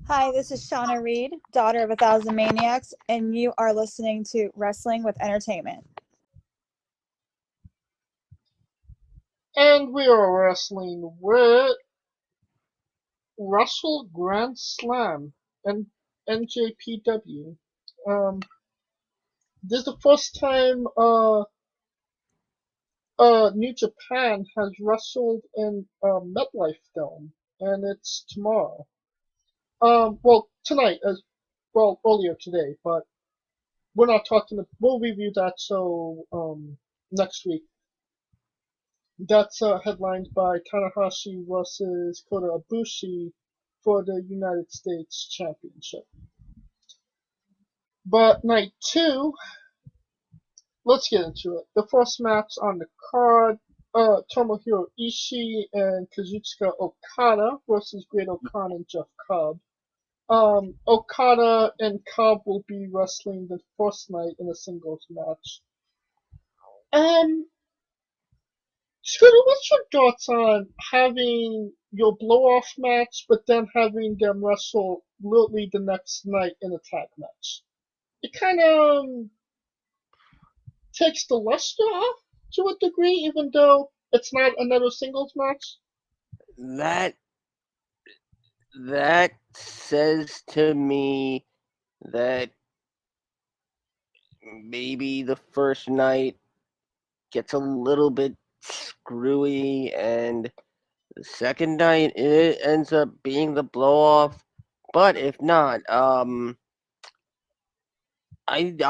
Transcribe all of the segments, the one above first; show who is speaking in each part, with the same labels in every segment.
Speaker 1: Hi, this is Shauna Reed, daughter of 1,000 Maniacs, and you are listening to Wrestling with Entertainment.
Speaker 2: And we are wrestling with Russell Grand Slam and NJPW. Um, this is the first time New Japan has wrestled in MetLife Dome, and it's tomorrow. Well, tonight as well, earlier today, but we're not talking. We'll review that next week. That's headlined by Tanahashi versus Kota Ibushi for the United States Championship. But night two, let's get into it. The first match on the card, Tomohiro Ishii and Kazuchika Okada versus Great O'Khan and Jeff Cobb. Okada and Cobb will be wrestling the first night in a singles match. Um, Scooter, what's your thoughts on having your blow-off match, but then having them wrestle literally the next night in a tag match? It kind of takes the luster off to a degree, even though it's not another singles match.
Speaker 3: That that says to me that maybe the first night gets a little bit screwy, and the second night it ends up being the blow off. But if not, I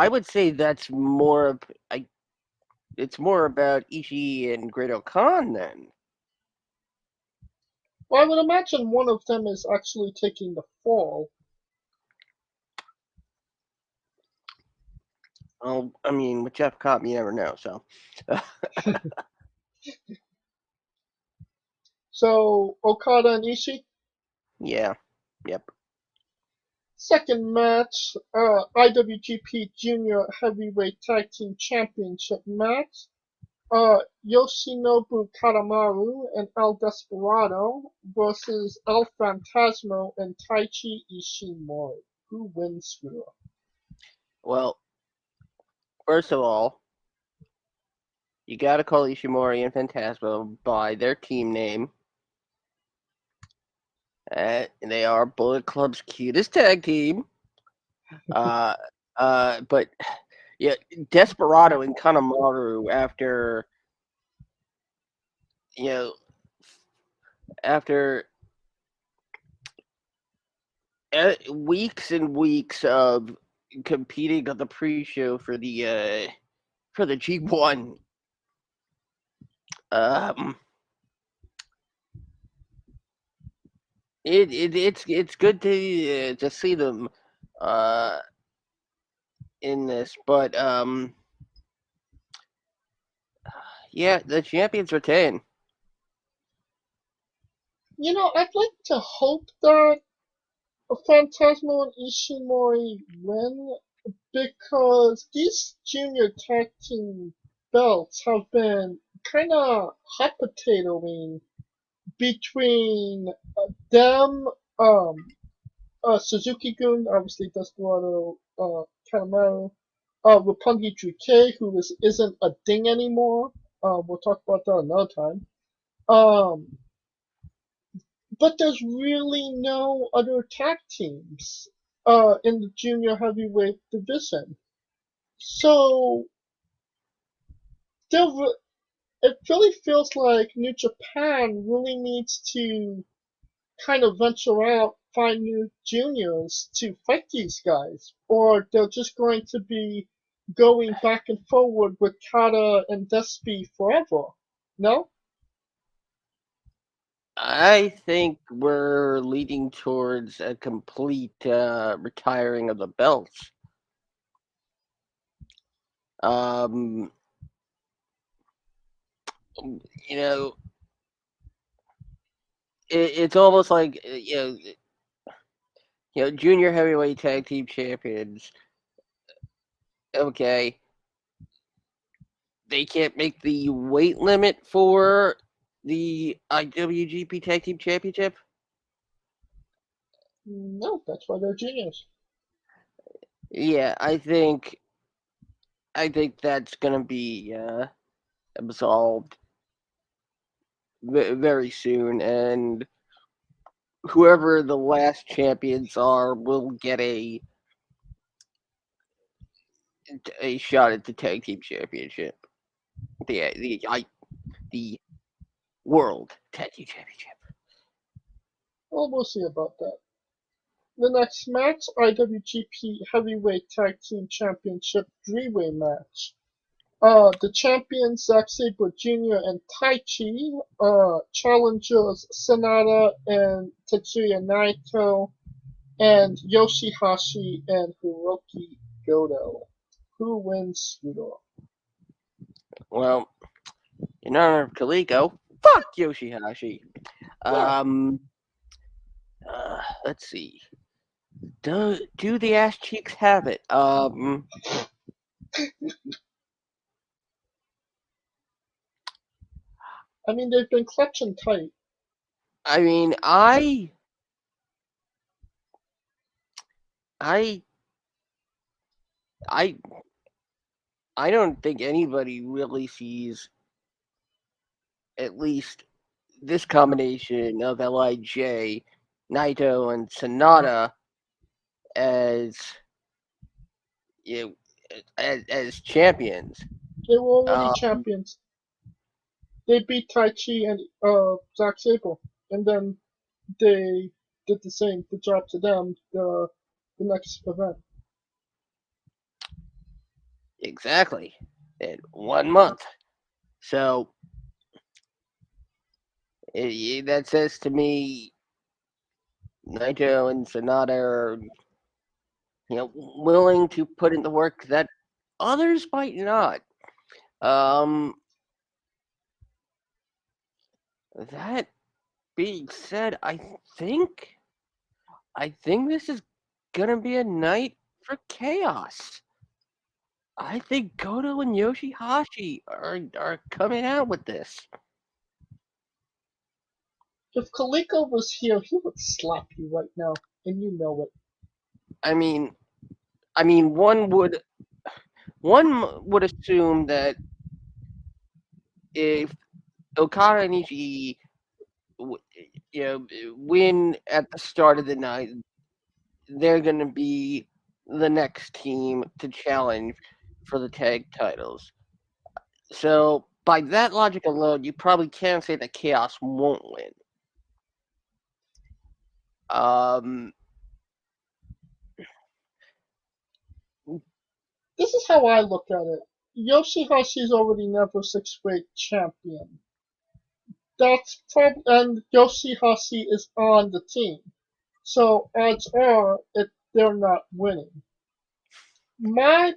Speaker 3: would say that's more of it's more about Ishii and Great O'Khan then.
Speaker 2: Well, I would imagine one of them is actually taking the fall.
Speaker 3: Oh, I mean, with Jeff Cobb, you never know. So,
Speaker 2: So Okada and Ishii.
Speaker 3: yeah, yep.
Speaker 2: Second match, IWGP Junior Heavyweight Tag Team Championship match. Yoshinobu Kanemaru and El Desperado versus El Phantasmo and Taichi Ishimori. Who wins, Scooter?
Speaker 3: Well, first of all, you got to call Ishimori and Phantasmo by their team name. They are Bullet Club's cutest tag team. Uh, but yeah, Desperado and Kanemaru you know after weeks and weeks of competing on the pre-show for the G1. Um, it's good to see them uh in this, but yeah, the champions retain.
Speaker 2: I'd like to hope that Phantasmo and Ishimori win because these junior tag team belts have been kind of hot potatoing between them, Suzuki-gun, obviously Desperado, Kanemaru, Roppongi 3K, who isn't a thing anymore. We'll talk about that another time. Um, but there's really no other tag teams in the junior heavyweight division. So there, it really feels like New Japan really needs to kind of venture out, find new juniors to fight these guys, or they're just going to be going back and forward with Kata and Despy forever. No?
Speaker 3: I think we're leading towards a complete retiring of the belts. Um, you know, it's almost like junior heavyweight tag team champions. Okay, they can't make the weight limit for the IWGP Tag Team Championship.
Speaker 2: No, that's why they're juniors.
Speaker 3: Yeah, I think that's gonna be absolved very soon, and whoever the last champions are will get a shot at the tag team championship, the world tag team championship.
Speaker 2: Well, we'll see about that. The next match, IWGP Heavyweight Tag Team Championship 3-way match. The champions Zack Sabre Jr. and Taichi, challengers Sonata and Tetsuya Naito, and Yoshihashi and Hiroki Goto. Who wins, Scooter?
Speaker 3: Well, in honor of Kaliko, fuck Yoshihashi. Let's see. Do the ass cheeks have it?
Speaker 2: I mean, they've been clutching tight.
Speaker 3: I mean, I don't think anybody really sees at least this combination of LIJ, Naito, and Sonata as you know, as champions.
Speaker 2: They were already champions. They beat Taichi and Zack Sabre, and then they did the job to them the next event.
Speaker 3: Exactly. In 1 month. So that says to me, Naito and Sonata are, willing to put in the work that others might not. That being said, I think this is gonna be a night for chaos. I think Goto and Yoshihashi are coming out with this.
Speaker 2: If Kaliko was here, he would slap you right now, and you know it.
Speaker 3: I mean, one would assume that if Okada and Ishii, win at the start of the night, they're going to be the next team to challenge for the tag titles. So by that logic alone, you probably can't say that Chaos won't win.
Speaker 2: This is how I look at it. Yoshihashi's already never 6-weight champion. And Yoshihashi is on the team. So odds are they're not winning. My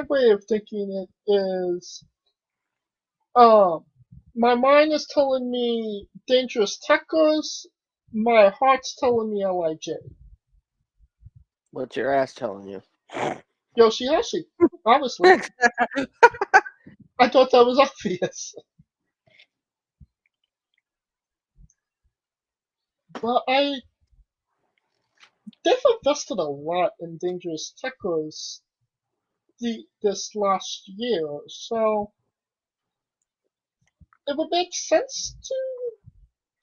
Speaker 2: way of thinking it is, my mind is telling me Dangerous Techers, my heart's telling me LIJ.
Speaker 3: What's your ass telling you?
Speaker 2: Yoshihashi, obviously. I thought that was obvious. But they've invested a lot in Dangerous Techers this last year, so it would make sense to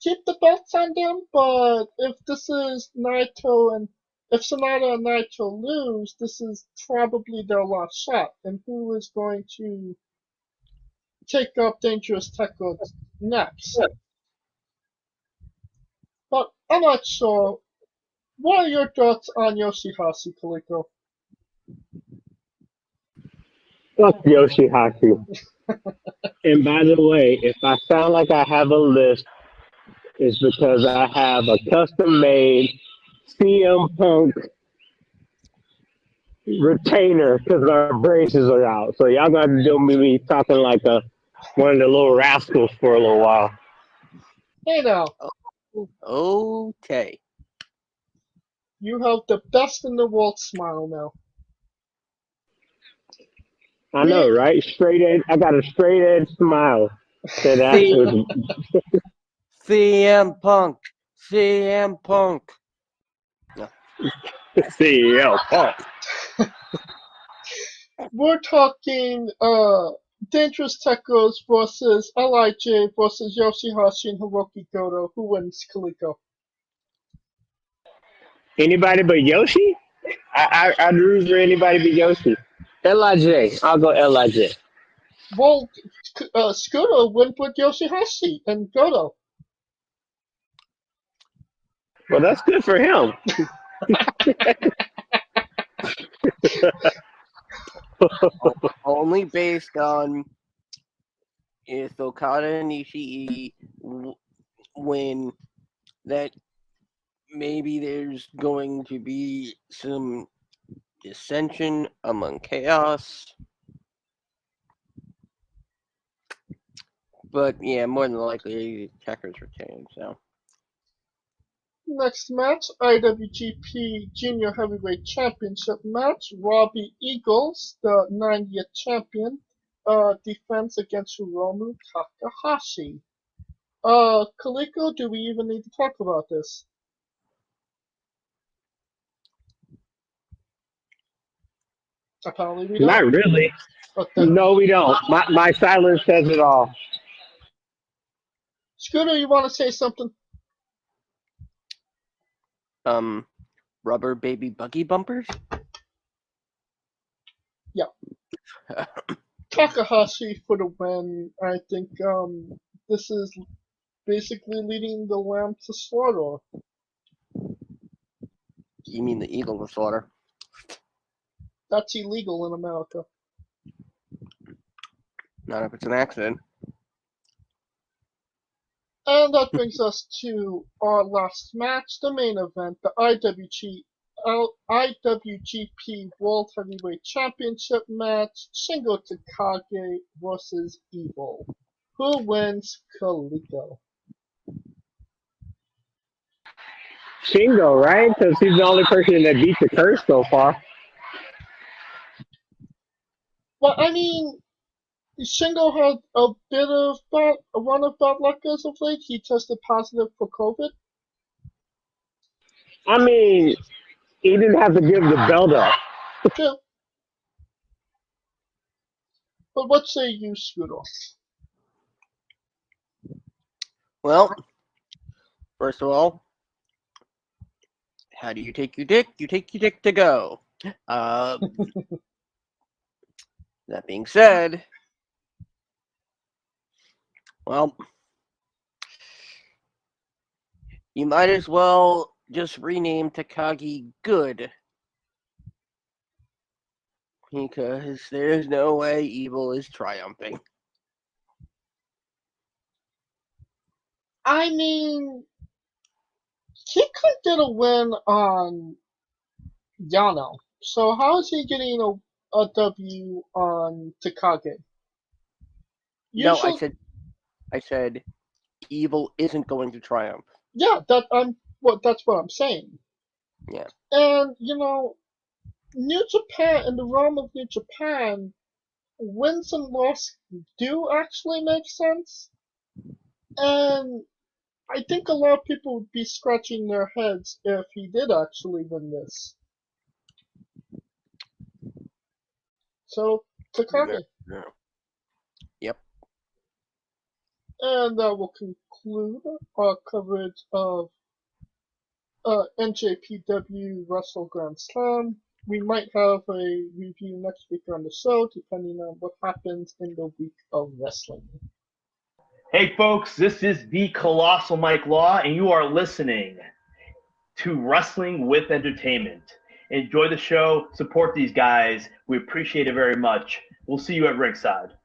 Speaker 2: keep the belts on them, but if this is Naito and if Sonata and Naito lose, this is probably their last shot. And who is going to take up Dangerous Techers next? But I'm not sure. What are your thoughts on Yoshihashi, Kaliko?
Speaker 4: Fuck Yoshihashi. And by the way, if I sound like I have a list, it's because I have a custom-made CM Punk retainer because our braces are out. So y'all got to do me talking like one of the little rascals for a little while.
Speaker 2: Hey now.
Speaker 3: Okay.
Speaker 2: You have the best in the world smile now.
Speaker 4: I know, right? Straight edge. I got a straight edge smile.
Speaker 3: CM Punk CM Punk.
Speaker 4: CEO Punk.
Speaker 2: We're talking Dangerous Techos versus LIJ versus Yoshihashi and Hiroki Goto. Who wins, Kaliko?
Speaker 4: Anybody but Yoshi? I'd root for anybody but Yoshi. LIJ. I'll go LIJ.
Speaker 2: Well, Scooter went with Yoshihashi and Goto.
Speaker 4: Well, that's good for him.
Speaker 3: Only based on if Okada and Ishii win, that maybe there's going to be some dissension among Chaos. But yeah, more than likely, Checkers retain. So
Speaker 2: Next match, IWGP Junior Heavyweight Championship match. Robbie Eagles, the 90th champion, defense against Hiromu Takahashi. Kaliko, do we even need to talk about this? Apparently we don't.
Speaker 4: Not really.
Speaker 2: But then,
Speaker 4: No, we don't. My silence says it all.
Speaker 2: Scooter, you want to say something?
Speaker 3: rubber baby buggy bumpers.
Speaker 2: Yeah. Takahashi for the win. I think this is basically leading the lamb to slaughter.
Speaker 3: You mean the eagle to slaughter?
Speaker 2: That's illegal in America.
Speaker 3: Not if it's an accident.
Speaker 2: And that brings us to our last match, the main event, the IWGP World Heavyweight Championship match, Shingo Takagi versus Evil. Who wins, Kaliko?
Speaker 4: Shingo, right? Because he's the only person that beat the curse so far.
Speaker 2: Well, I mean, Shingo had a bit of a run of bad luck as of late. He tested positive for COVID.
Speaker 4: I mean, he didn't have to give the belt up.
Speaker 2: True. But what say you, Scooter?
Speaker 3: Well, first of all, how do you take your dick? You take your dick to go. That being said, well, you might as well just rename Takagi Good. Because there's no way Evil is triumphing.
Speaker 2: I mean, he could get a win on Yano. So how is he getting a W on Takagi?
Speaker 3: No, I said Evil isn't going to triumph.
Speaker 2: Yeah, that's what I'm saying.
Speaker 3: Yeah.
Speaker 2: And New Japan, in the realm of New Japan, wins and losses do actually make sense. And I think a lot of people would be scratching their heads if he did actually win this. So, Takagi.
Speaker 3: Yeah. Yep.
Speaker 2: And that will conclude our coverage of NJPW Wrestle Grand Slam. We might have a review next week on the show, depending on what happens in the week of wrestling.
Speaker 5: Hey folks, this is the Colossal Mike Law, and you are listening to Wrestling with Entertainment. Enjoy the show, support these guys. We appreciate it very much. We'll see you at ringside.